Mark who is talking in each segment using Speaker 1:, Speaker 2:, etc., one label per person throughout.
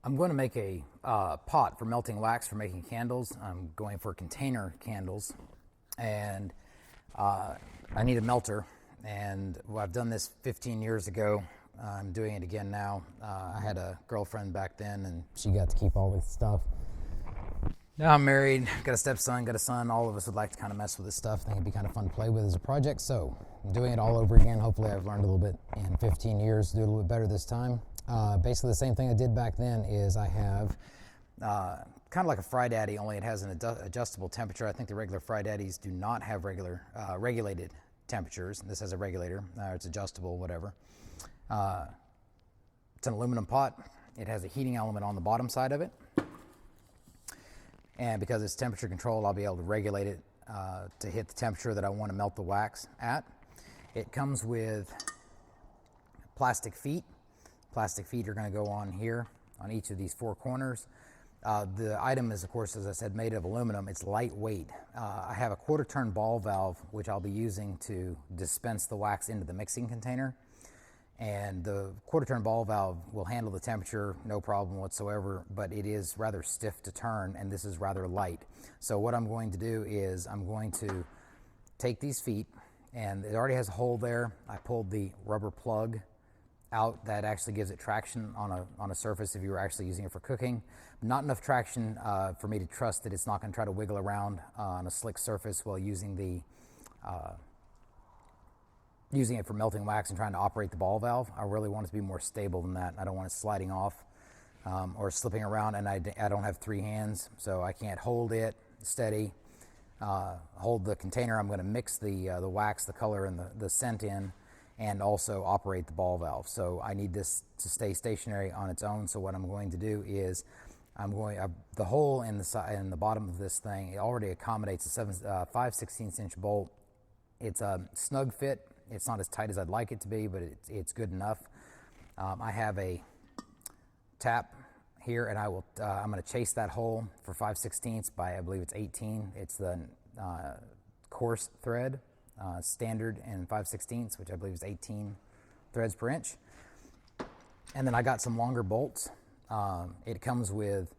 Speaker 1: I'm going to make a pot for melting wax for making candles. I'm going for container candles, and I need a melter. And I've done this 15 years ago. I'm doing it again now. I had a girlfriend back then, and she got to keep all this stuff. Now I'm married, got a stepson, got a son. All of us would like to kind of mess with this stuff. I think it'd be kind of fun to play with as a project. So I'm doing it all over again. Hopefully I've learned a little bit in 15 years, do it a little bit better this time. Basically the same thing I did back then is I have kind of like a Fry Daddy, only it has an adjustable temperature. I think the regular Fry Daddies do not have regular regulated temperatures. This has a regulator, it's adjustable, whatever. It's an aluminum pot. It has a heating element on the bottom side of it. And because it's temperature controlled, I'll be able to regulate it to hit the temperature that I want to melt the wax at. It comes with plastic feet. Plastic feet are going to go on here on each of these four corners. The item is, of course, as I said, made of aluminum. It's lightweight. I have a quarter-turn ball valve, which I'll be using to dispense the wax into the mixing container. And the quarter-turn ball valve will handle the temperature, no problem whatsoever, but it is rather stiff to turn, and this is rather light. So what I'm going to do is I'm going to take these feet, and it already has a hole there. I pulled the rubber plug out that actually gives it traction on a surface if you were actually using it for cooking. Not enough traction for me to trust that it's not going to try to wiggle around on a slick surface while using it for melting wax and trying to operate the ball valve. I really want it to be more stable than that. I don't want it sliding off or slipping around, and I don't have three hands, so I can't hold it steady, hold the container. I'm going to mix the wax, the color, and the scent in, and also operate the ball valve. So I need this to stay stationary on its own. So what I'm going to do is the hole in the bottom of this thing, it already accommodates a 5/16 inch bolt. It's a snug fit. It's not as tight as I'd like it to be, but it's good enough. I have a tap here, and I'm going to chase that hole for 5/16 by, I believe it's 18. It's the coarse thread, standard and 5/16, which I believe is 18 threads per inch. And then I got some longer bolts. It comes with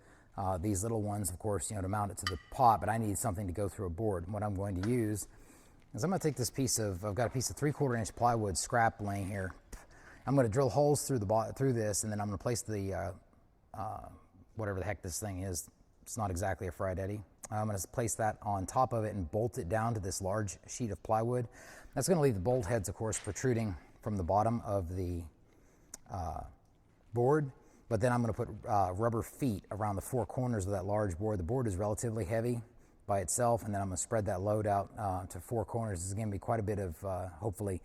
Speaker 1: these little ones, of course, to mount it to the pot, but I need something to go through a board. What I'm going to use is I'm going to take this I've got a piece of 3/4 inch plywood scrap laying here. I'm going to drill holes through this, and then I'm going to place the, whatever the heck this thing is. It's not exactly a Fry Daddy. I'm going to place that on top of it and bolt it down to this large sheet of plywood. That's going to leave the bolt heads, of course, protruding from the bottom of the board. But then I'm going to put rubber feet around the four corners of that large board. The board is relatively heavy by itself, and then I'm going to spread that load out to four corners. This is going to be quite a bit of, hopefully,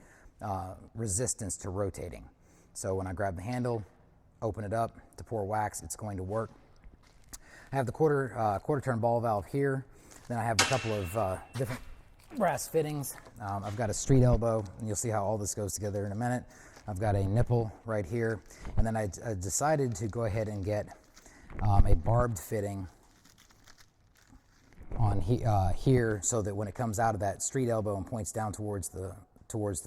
Speaker 1: resistance to rotating. So when I grab the handle, open it up to pour wax, it's going to work. I have the quarter-turn ball valve here. Then I have a couple of different brass fittings. I've got a street elbow, and you'll see how all this goes together in a minute. I've got a nipple right here, and then I decided to go ahead and get a barbed fitting on here, so that when it comes out of that street elbow and points down towards the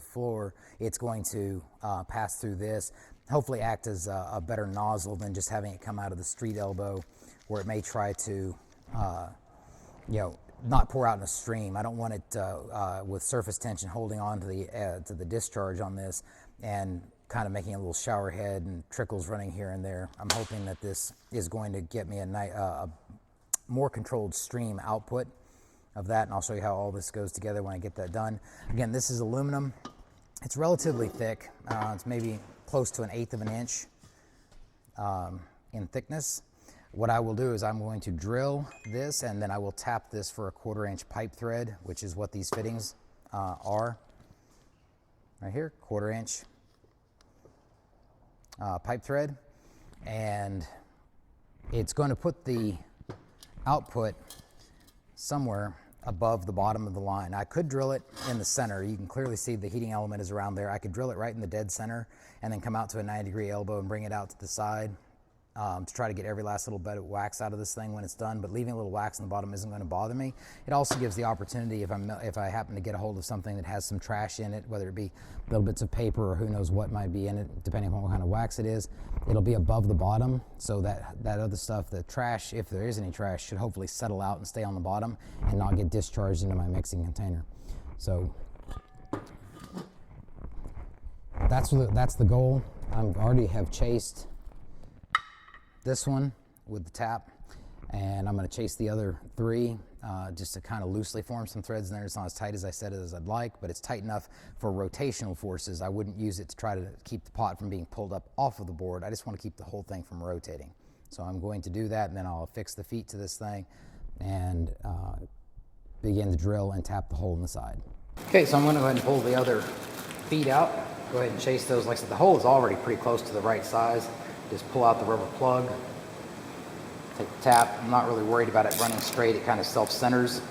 Speaker 1: floor, it's going to pass through this, hopefully act as a better nozzle than just having it come out of the street elbow, where it may try to not pour out in a stream. I don't want it with surface tension holding on to the discharge on this and kind of making a little shower head and trickles running here and there. I'm hoping that this is going to get me a more controlled stream output of that, and I'll show you how all this goes together when I get that done. Again, this is aluminum. It's relatively thick. It's maybe close to 1/8 of an inch in thickness. What I will do is I'm going to drill this, and then I will tap this for a 1/4 inch pipe thread, which is what these fittings are. Right here, 1/4 inch pipe thread, and it's going to put the output somewhere above the bottom of the line. I could drill it in the center. You can clearly see the heating element is around there. I could drill it right in the dead center and then come out to a 90-degree elbow and bring it out to the side. to try to get every last little bit of wax out of this thing when it's done, but leaving a little wax on the bottom isn't going to bother me. It also gives the opportunity, if I happen to get a hold of something that has some trash in it, whether it be little bits of paper or who knows what might be in it, depending on what kind of wax it is, it'll be above the bottom, so that other stuff, the trash, if there is any trash, should hopefully settle out and stay on the bottom and not get discharged into my mixing container. So that's the goal. I already have chased this one with the tap, and I'm going to chase the other 3 just to kind of loosely form some threads in there. It's not as tight as I said as I'd like, but it's tight enough for rotational forces. I wouldn't use it to try to keep the pot from being pulled up off of the board. I just want to keep the whole thing from rotating. So I'm going to do that, and then I'll affix the feet to this thing and begin to drill and tap the hole in the side. Okay, so I'm going to go ahead and pull the other feet out. Go ahead and chase those. Like I said, the hole is already pretty close to the right size. Just pull out the rubber plug, take the tap. I'm not really worried about it running straight. It kind of self-centers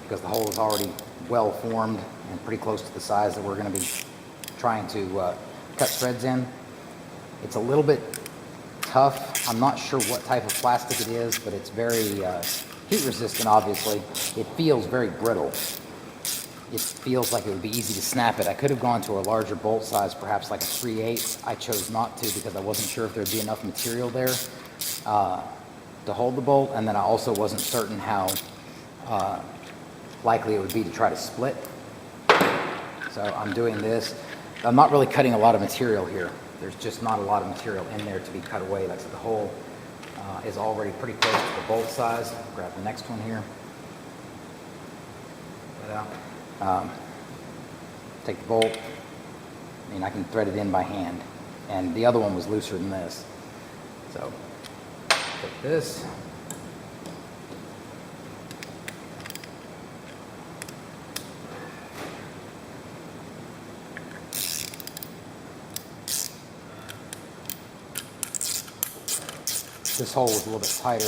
Speaker 1: because the hole is already well formed and pretty close to the size that we're going to be trying to cut threads in. It's a little bit tough. I'm not sure what type of plastic it is, but it's very heat resistant, obviously. It feels very brittle. It feels like it would be easy to snap it. I could have gone to a larger bolt size, perhaps like a 3/8. I chose not to because I wasn't sure if there'd be enough material there to hold the bolt, and then I also wasn't certain how likely it would be to try to split. So I'm doing this. I'm not really cutting a lot of material here. There's just not a lot of material in there to be cut away. Like I said, the hole is already pretty close to the bolt size. Grab the next one here. Put it out. Take the bolt, I can thread it in by hand, and the other one was looser than this. So take this, this hole was a little bit tighter.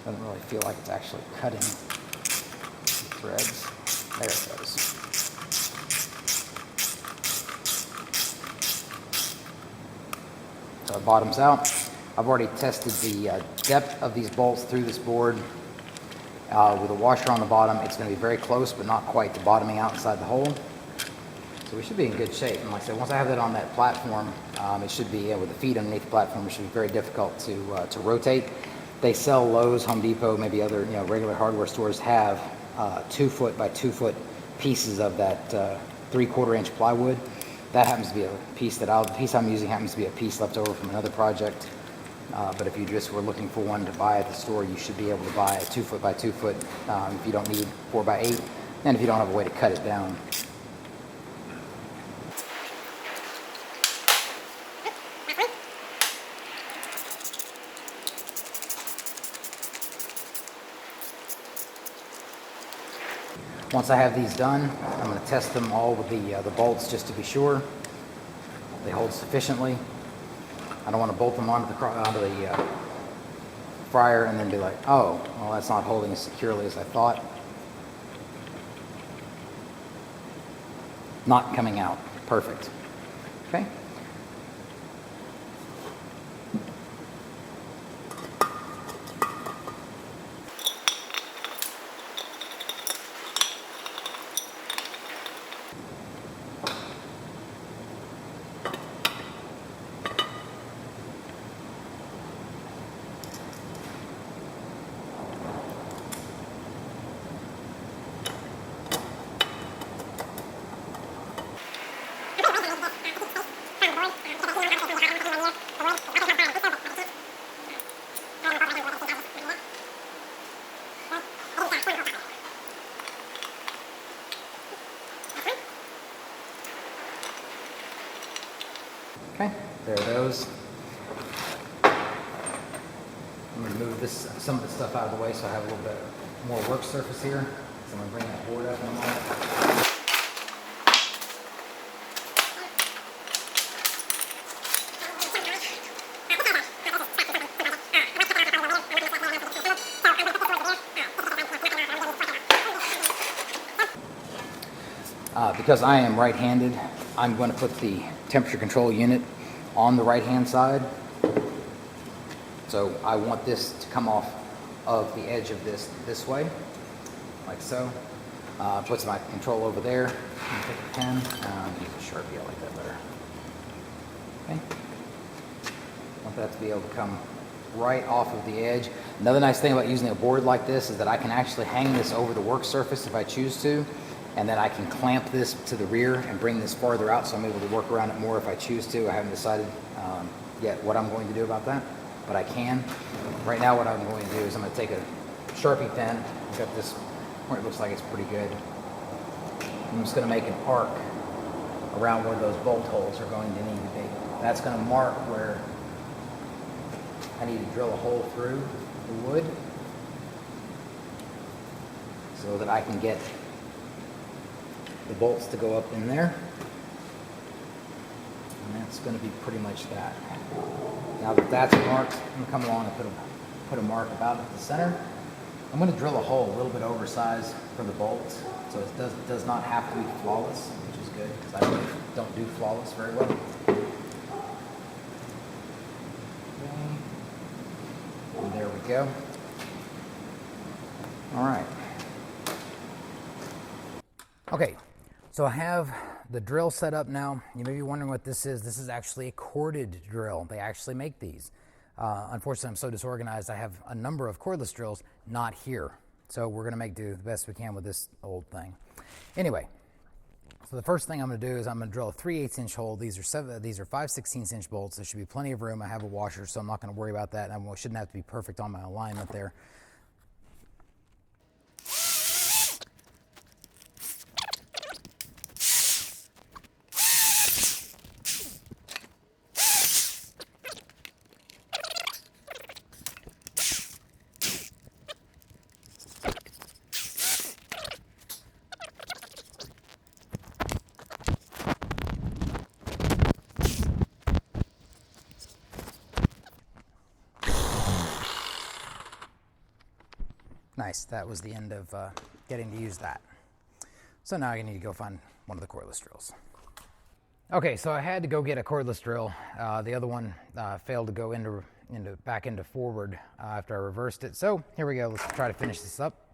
Speaker 1: Doesn't really feel like it's actually cutting threads. There it goes. So it bottoms out. I've already tested the depth of these bolts through this board with a washer on the bottom. It's going to be very close, but not quite to bottoming out inside the hole. So we should be in good shape. And like I said, once I have that on that platform, it should be, with the feet underneath the platform, it should be very difficult to rotate. They sell, Lowe's, Home Depot, maybe other regular hardware stores have 2 foot by 2 foot pieces of that 3/4 inch plywood. That happens to be a piece the piece I'm using happens to be a piece left over from another project. But if you just were looking for one to buy at the store, you should be able to buy a 2 foot by 2 foot if you don't need 4 by 8, and if you don't have a way to cut it down. Once I have these done, I'm going to test them all with the bolts just to be sure they hold sufficiently. I don't want to bolt them onto the fryer and then be like, oh, well, that's not holding as securely as I thought. Not coming out. Perfect. Okay. Okay, there it goes. I'm going to move some of the stuff out of the way so I have a little bit more work surface here. So I'm going to bring that board up in a moment. Because I am right-handed, I'm going to put the temperature control unit on the right-hand side. So I want this to come off of the edge of this way, like so. Puts my control over there. Take a pen, use a Sharpie, I like that better. Okay. Want that to be able to come right off of the edge. Another nice thing about using a board like this is that I can actually hang this over the work surface if I choose to, and then I can clamp this to the rear and bring this farther out, so I'm able to work around it more if I choose to. I haven't decided yet what I'm going to do about that, but I can. Right now what I'm going to do is I'm going to take a Sharpie pen. I've got this where it looks like it's pretty good. I'm just going to make an arc around where those bolt holes are going to need to be. That's going to mark where I need to drill a hole through the wood so that I can get the bolts to go up in there. And that's going to be pretty much that. Now that that's marked, I'm going to come along and put a mark about at the center. I'm going to drill a hole a little bit oversized for the bolts, so it does not have to be flawless, which is good because I don't do flawless very well. And there we go. All right. Okay, so I have the drill set up now. You may be wondering what this is. This is actually a corded drill. They actually make these. Unfortunately, I'm so disorganized. I have a number of cordless drills, not here. So we're going to do the best we can with this old thing. Anyway, so the first thing I'm going to do is I'm going to drill a 3/8 inch hole. These are 5/16 inch bolts. There should be plenty of room. I have a washer, so I'm not going to worry about that. I shouldn't have to be perfect on my alignment there. Nice, that was the end of getting to use that. So now I need to go find one of the cordless drills. Okay, so I had to go get a cordless drill. The other one failed to go back into forward after I reversed it. So here we go, let's try to finish this up.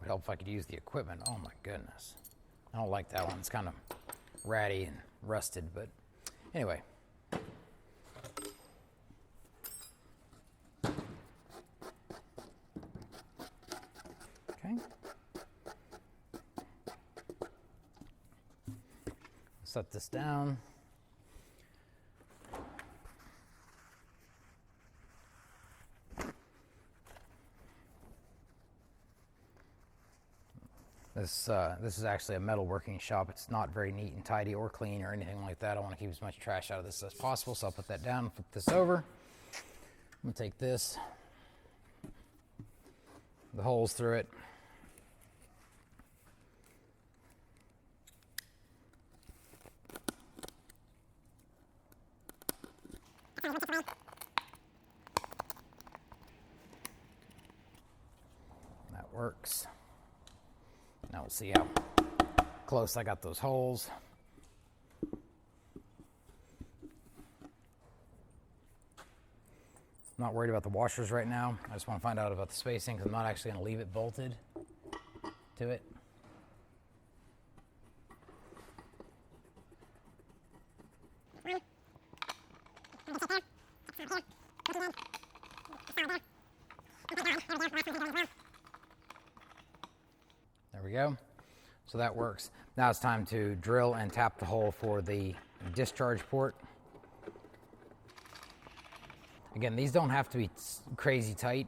Speaker 1: Help if I could use the equipment. Oh my goodness. I don't like that one. It's kind of ratty and rusted, but anyway. Okay. Set this down. This is actually a metalworking shop. It's not very neat and tidy or clean or anything like that. I want to keep as much trash out of this as possible, so I'll put that down and flip this over. I'm going to take this, the holes through it. That works. Now we'll see how close I got those holes. I'm not worried about the washers right now. I just want to find out about the spacing because I'm not actually going to leave it bolted to it. There we go. So that works. Now it's time to drill and tap the hole for the discharge port. Again, these don't have to be crazy tight.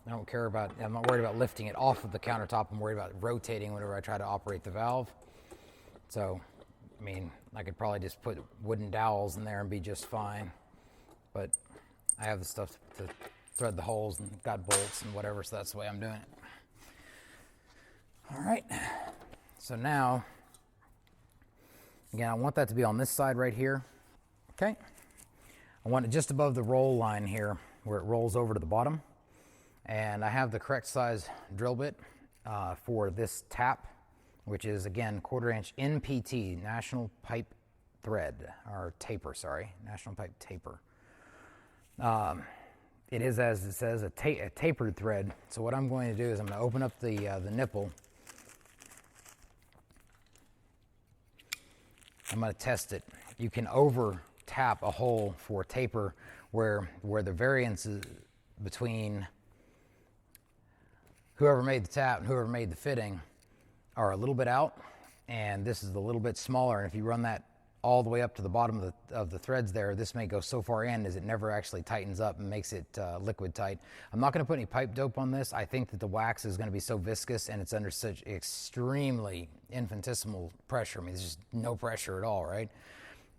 Speaker 1: I'm not worried about lifting it off of the countertop. I'm worried about rotating whenever I try to operate the valve. So, I mean, I could probably just put wooden dowels in there and be just fine. But I have the stuff to thread the holes and got bolts and whatever, so that's the way I'm doing it. All right, So now, again, I want that to be on this side right here. Okay. I want it just above the roll line here where it rolls over to the bottom. And I have the correct size drill bit for this tap, which is, again, 1/4 inch NPT, National Pipe Thread, or taper, sorry, National Pipe Taper. It is, as it says, a tapered thread. So what I'm going to do is I'm going to open up the nipple. I'm going to test it. You can over tap a hole for taper where the variance is between whoever made the tap and whoever made the fitting are a little bit out, and this is a little bit smaller. And if you run that all the way up to the bottom of the threads there, this may go so far in as it never actually tightens up and makes it liquid tight. I'm not going to put any pipe dope on this. I think that the wax is going to be so viscous and it's under such extremely infinitesimal pressure. I mean, there's just no pressure at all, right?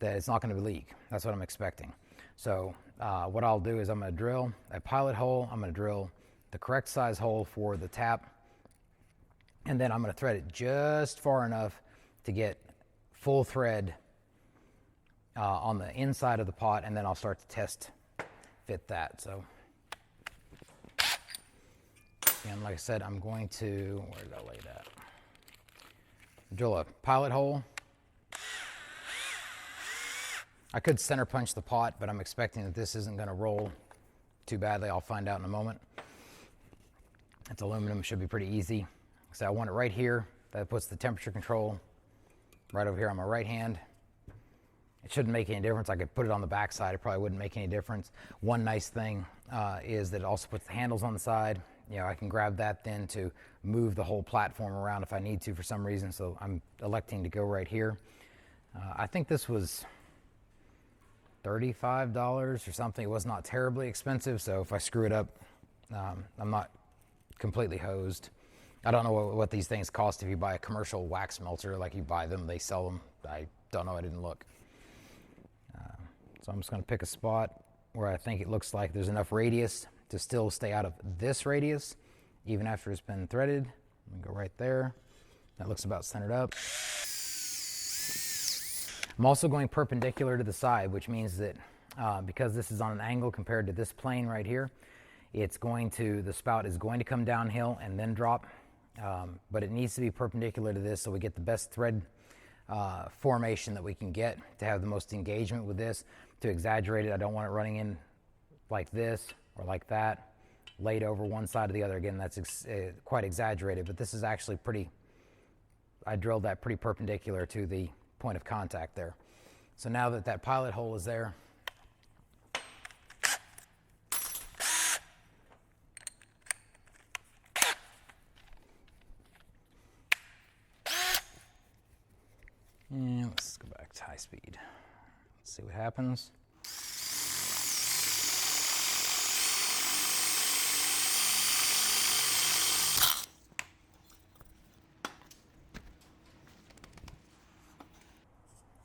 Speaker 1: That it's not going to leak. That's what I'm expecting. So what I'll do is I'm going to drill a pilot hole. I'm going to drill the correct size hole for the tap, and then I'm going to thread it just far enough to get full thread on the inside of the pot, and then I'll start to test fit that. So, and like I said, I'm going to, where did I lay that? Drill a pilot hole. I could center punch the pot, but I'm expecting that this isn't going to roll too badly. I'll find out in a moment. It's aluminum, should be pretty easy. So I want it right here. That puts the temperature control right over here on my right hand. It shouldn't make any difference. I could put it on the back side. It probably wouldn't make any difference. One nice thing is that it also puts the handles on the side. You know, I can grab that then to move the whole platform around if I need to for some reason. So I'm electing to go right here. I think this was $35 or something. It was not terribly expensive. So if I screw it up, I'm not completely hosed. I don't know what these things cost if you buy a commercial wax melter, like you buy them, they sell them. I don't know, I didn't look. So I'm just going to pick a spot where I think it looks like there's enough radius to still stay out of this radius, even after it's been threaded. I'm going to go right there. That looks about centered up. I'm also going perpendicular to the side, which means that because this is on an angle compared to this plane right here, the spout is going to come downhill and then drop, but it needs to be perpendicular to this so we get the best thread formation that we can get to have the most engagement with this. To exaggerate it, I don't want it running in like this or like that, laid over one side or the other. Again, that's quite exaggerated, but this is actually I drilled that pretty perpendicular to the point of contact there. So now that pilot hole is there, and let's go back to high speed. Let's see what happens.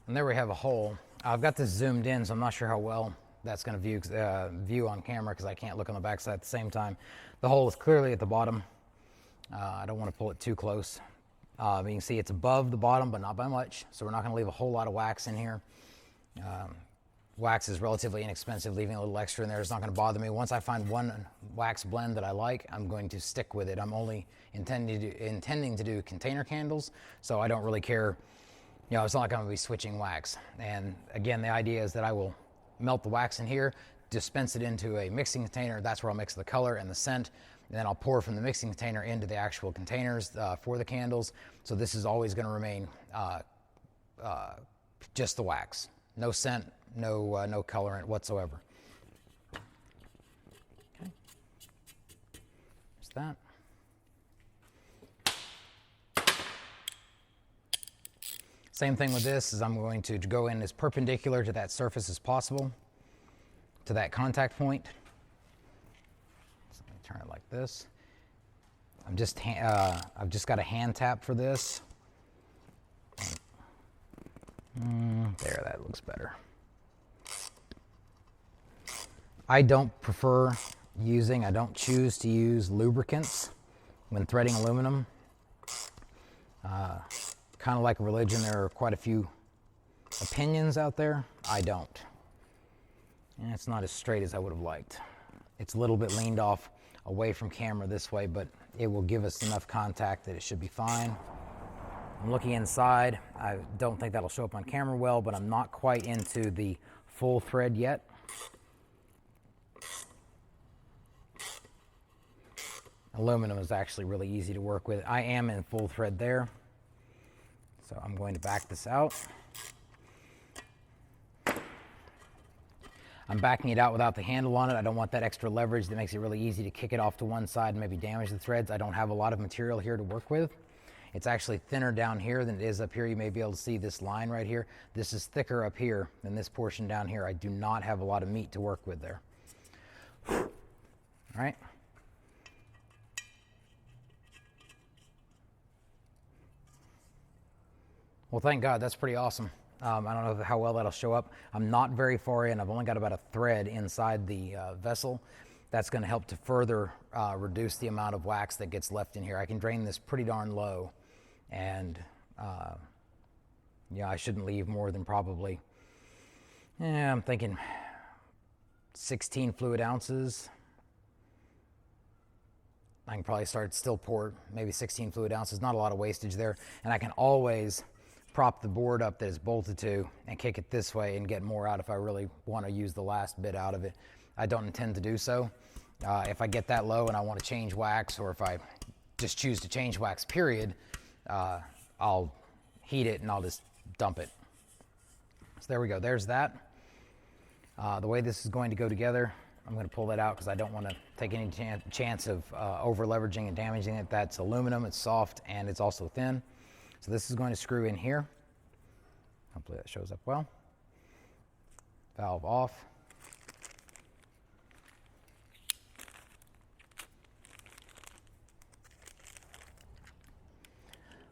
Speaker 1: And there we have a hole. I've got this zoomed in, so I'm not sure how well that's going to view on camera because I can't look on the backside at the same time. The hole is clearly at the bottom. I don't want to pull it too close. You can see it's above the bottom, but not by much, so we're not going to leave a whole lot of wax in here. Wax is relatively inexpensive. Leaving a little extra in there is not going to bother me. Once I find one wax blend that I like, I'm going to stick with it. I'm only intending to do container candles, so I don't really care. You know, it's not like I'm going to be switching wax. And again, the idea is that I will melt the wax in here, dispense it into a mixing container. That's where I'll mix the color and the scent. And then I'll pour from the mixing container into the actual containers for the candles. So this is always going to remain just the wax. No scent, no colorant whatsoever. Okay. There's that. Same thing with this, is I'm going to go in as perpendicular to that surface as possible, to that contact point. So let me turn it like this. I've just got a hand tap for this. There, that looks better. I don't choose to use lubricants when threading aluminum. kind of like religion. There are quite a few opinions out there. I don't. And it's not as straight as I would have liked. It's a little bit leaned off away from camera this way, but it will give us enough contact that it should be fine. I'm looking inside. I don't think that'll show up on camera well, but I'm not quite into the full thread yet. Aluminum is actually really easy to work with. I am in full thread there. So I'm going to back this out. I'm backing it out without the handle on it. I don't want that extra leverage that makes it really easy to kick it off to one side and maybe damage the threads. I don't have a lot of material here to work with. It's actually thinner down here than it is up here. You may be able to see this line right here. This is thicker up here than this portion down here. I do not have a lot of meat to work with there. All right. Well, thank God, that's pretty awesome. I don't know how well that'll show up. I'm not very far in. I've only got about a thread inside the vessel. That's going to help to further reduce the amount of wax that gets left in here. I can drain this pretty darn low, and yeah, I shouldn't leave more than probably, I'm thinking 16 fluid ounces. I can probably start still pour maybe 16 fluid ounces, not a lot of wastage there, and I can always prop the board up that it's bolted to and kick it this way and get more out if I really want to use the last bit out of it. I don't intend to do so. If I get that low and I want to change wax, or if I just choose to change wax, period, I'll heat it and I'll just dump it. So there we go, there's that. The way this is going to go together, I'm going to pull that out because I don't want to take any chance of over leveraging and damaging it. That's aluminum, it's soft, and it's also thin. So this is going to screw in here. Hopefully that shows up well. Valve off.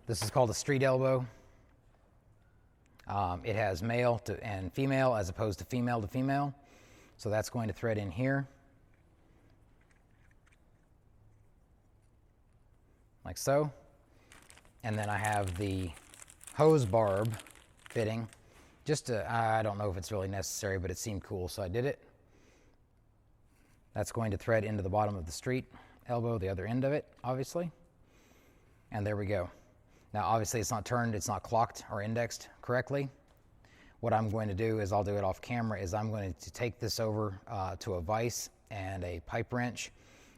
Speaker 1: This is called a street elbow. It has male and female as opposed to female. So that's going to thread in here. Like so. And then I have the hose barb fitting. I don't know if it's really necessary, but it seemed cool, so I did it. That's going to thread into the bottom of the street elbow, the other end of it, obviously. And there we go. Now, obviously, it's not turned, it's not clocked or indexed correctly. What I'm going to do is, I'll do it off camera, is I'm going to take this over to a vise and a pipe wrench,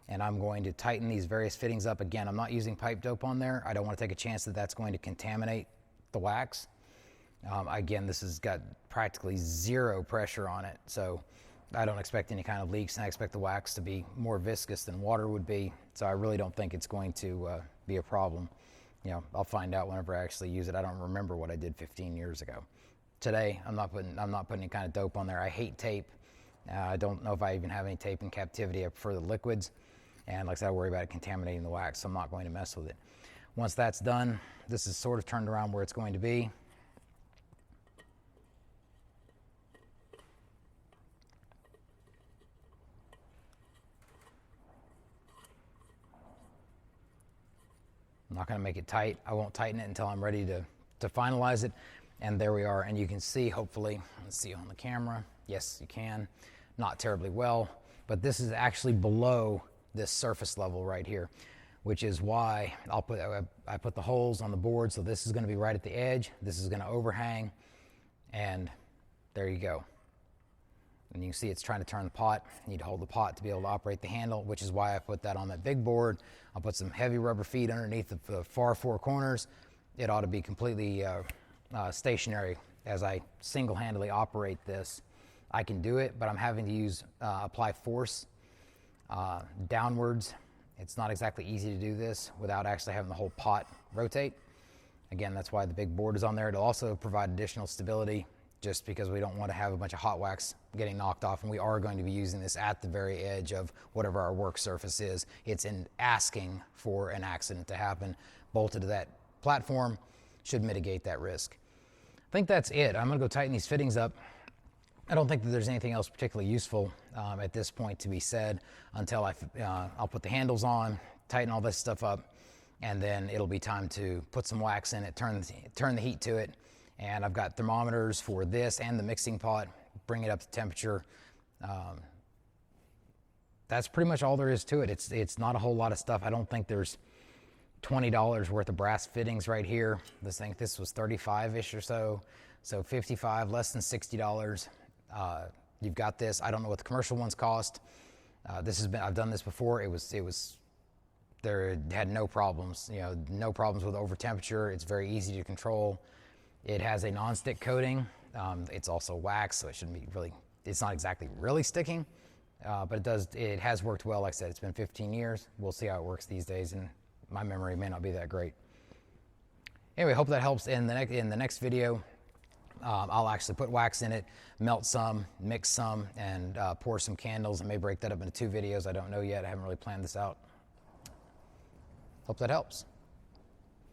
Speaker 1: and I'm going to tighten these various fittings up. Again, I'm not using pipe dope on there. I don't want to take a chance that that's going to contaminate the wax. Again, this has got practically zero pressure on it, so I don't expect any kind of leaks, and I expect the wax to be more viscous than water would be, so I really don't think it's going to be a problem. You know, I'll find out whenever I actually use it. I don't remember what I did 15 years ago. Today, I'm not putting any kind of dope on there. I hate tape. I don't know if I even have any tape in captivity. I prefer the liquids. And like I said, I worry about it contaminating the wax, so I'm not going to mess with it. Once that's done, this is sort of turned around where it's going to be. I'm not going to make it tight. I won't tighten it until I'm ready to finalize it. And there we are. And you can see, hopefully, let's see on the camera. Yes, you can. Not terribly well, but this is actually below this surface level right here, which is why I put the holes on the board. So this is going to be right at the edge. This is going to overhang, and there you go. And you can see it's trying to turn the pot. You need to hold the pot to be able to operate the handle, which is why I put that on that big board. I'll put some heavy rubber feet underneath the far four corners. It ought to be completely stationary as I single-handedly operate this. I can do it, but I'm having to apply force downwards. It's not exactly easy to do this without actually having the whole pot rotate. Again, that's why the big board is on there. It'll also provide additional stability, just because we don't want to have a bunch of hot wax getting knocked off, and we are going to be using this at the very edge of whatever our work surface is. It's in asking for an accident to happen. Bolted to that platform should mitigate that risk. I think that's it. I'm going to go tighten these fittings up. I don't think that there's anything else particularly useful at this point to be said until I'll put the handles on, tighten all this stuff up, and then it'll be time to put some wax in it, turn the heat to it. And I've got thermometers for this and the mixing pot, bring it up to temperature. That's pretty much all there is to it. It's not a whole lot of stuff. I don't think there's $20 worth of brass fittings right here. This was 35-ish or so. So 55, less than $60. You've got this. I don't know what the commercial ones cost. I've done this before. There had no problems, no problems with over temperature. It's very easy to control. It has a non-stick coating. It's also wax, so it shouldn't be really, it's not exactly really sticking, but it has worked well. Like I said, it's been 15 years. We'll see how it works these days, and my memory may not be that great. Anyway, hope that helps. In the next video, I'll actually put wax in it, melt some, mix some, and pour some candles. I may break that up into 2 videos. I don't know yet. I haven't really planned this out. Hope that helps.